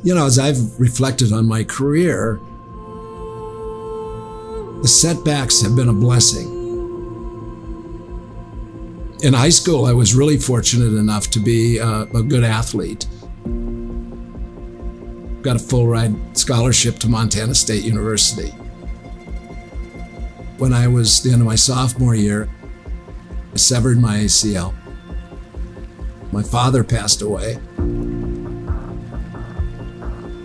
As I've reflected on my career, the setbacks have been a blessing. In high school, I was really fortunate enough to be a good athlete. Got a full ride scholarship to Montana State University. When I was the end of my sophomore year, I severed my ACL. My father passed away.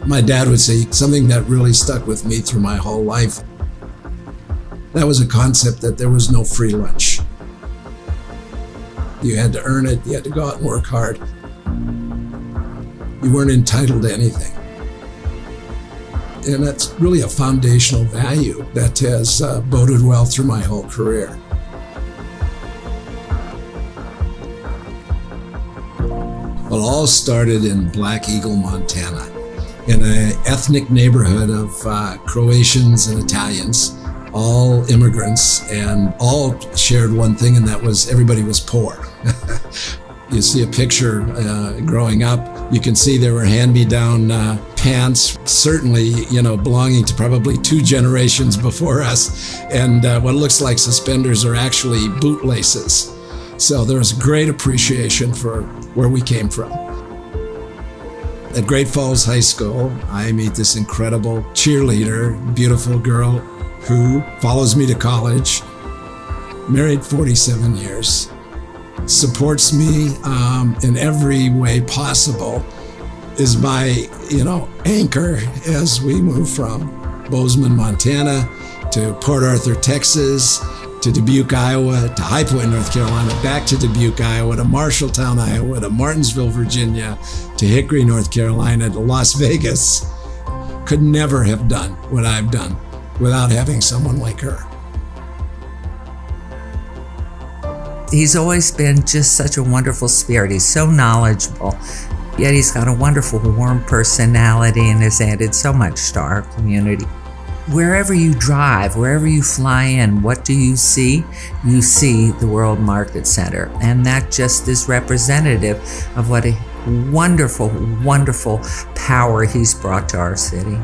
My dad would say something that really stuck with me through my whole life. That was a concept that there was no free lunch. You had to earn it, you had to go out and work hard. You weren't entitled to anything. And that's really a foundational value that has boded well through my whole career. Well, it all started in Black Eagle, Montana, in an ethnic neighborhood of Croatians and Italians, all immigrants, and all shared one thing, and that was everybody was poor. You see a picture growing up, you can see there were hand-me-down pants, certainly, belonging to probably 2 generations before us, and what looks like suspenders are actually bootlaces. So there was great appreciation for where we came from. At Great Falls High School, I meet this incredible cheerleader, beautiful girl who follows me to college, married 47 years, supports me in every way possible, is my, anchor as we move from Bozeman, Montana, to Port Arthur, Texas, to Dubuque, Iowa, to High Point, North Carolina, back to Dubuque, Iowa, to Marshalltown, Iowa, to Martinsville, Virginia, to Hickory, North Carolina, to Las Vegas. Could never have done what I've done without having someone like her. He's always been just such a wonderful spirit. He's so knowledgeable, yet he's got a wonderful, warm personality and has added so much to our community. Wherever you drive, wherever you fly in, what do you see? You see the World Market Center. And that just is representative of what a wonderful, wonderful power he's brought to our city.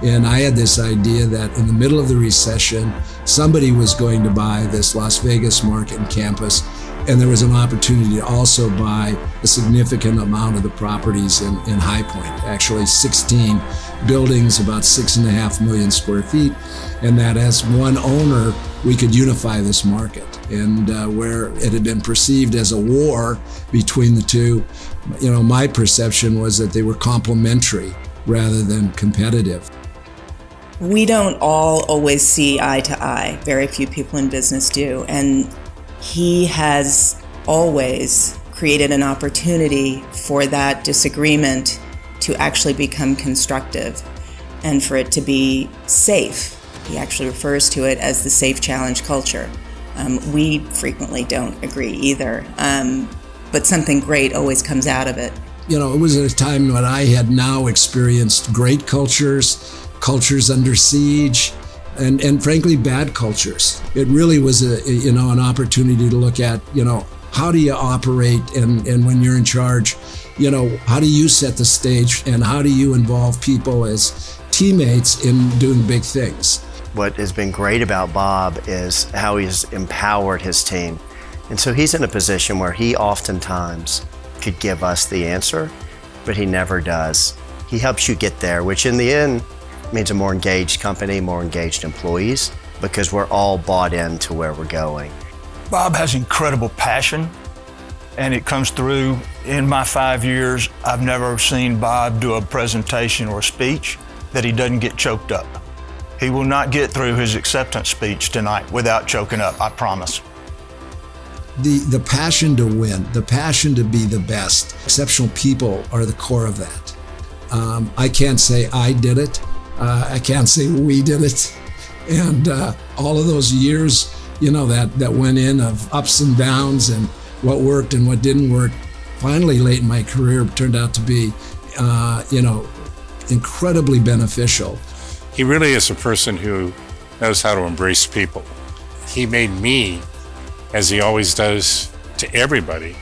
And I had this idea that in the middle of the recession, somebody was going to buy this Las Vegas market and campus, and there was an opportunity to also buy a significant amount of the properties in High Point, actually 16 buildings, about 6.5 million square feet, and that as one owner, we could unify this market. And where it had been perceived as a war between the two, my perception was that they were complementary rather than competitive. We don't all always see eye to eye. Very few people in business do. And he has always created an opportunity for that disagreement to actually become constructive and for it to be safe. He actually refers to it as the safe challenge culture. We frequently don't agree either, but something great always comes out of it. It was at a time when I had now experienced great cultures under siege, and frankly, bad cultures. It really was an opportunity to look at, how do you operate, and when you're in charge, how do you set the stage, and how do you involve people as teammates in doing big things? What has been great about Bob is how he's empowered his team. And so he's in a position where he oftentimes could give us the answer, but he never does. He helps you get there, which in the end means a more engaged company, more engaged employees, because we're all bought into where we're going. Bob has incredible passion, and it comes through. In my 5 years, I've never seen Bob do a presentation or a speech that he doesn't get choked up. He will not get through his acceptance speech tonight without choking up, I promise. The passion to win, the passion to be the best, exceptional people are the core of that. I can't say I did it. I can't say we did it. And all of those years, that went in of ups and downs and what worked and what didn't work, finally late in my career turned out to be, incredibly beneficial. He really is a person who knows how to embrace people. He made me, as he always does to everybody,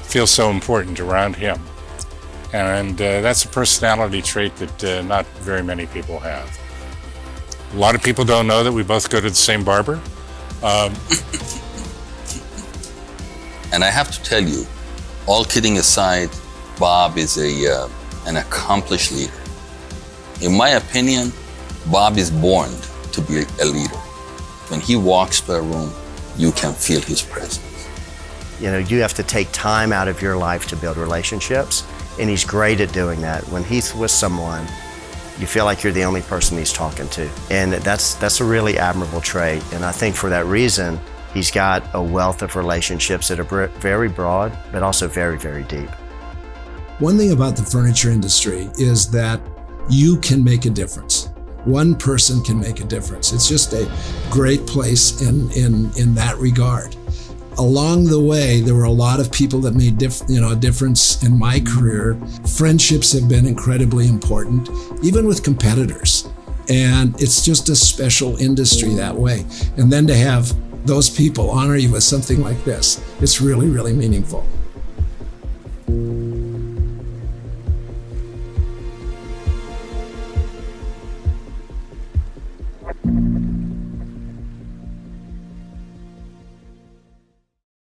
feel so important around him. And that's a personality trait that not very many people have. A lot of people don't know that we both go to the same barber. And I have to tell you, all kidding aside, Bob is an accomplished leader. In my opinion, Bob is born to be a leader. When he walks to a room, you can feel his presence. You know, you have to take time out of your life to build relationships, and he's great at doing that. When he's with someone, you feel like you're the only person he's talking to. And that's a really admirable trait. And I think for that reason, he's got a wealth of relationships that are very broad, but also very, very deep. One thing about the furniture industry is that you can make a difference. One person can make a difference. It's just a great place in that regard. Along the way, there were a lot of people that made a difference in my career. Friendships have been incredibly important, even with competitors. And it's just a special industry that way. And then to have those people honor you with something like this, it's really, really meaningful.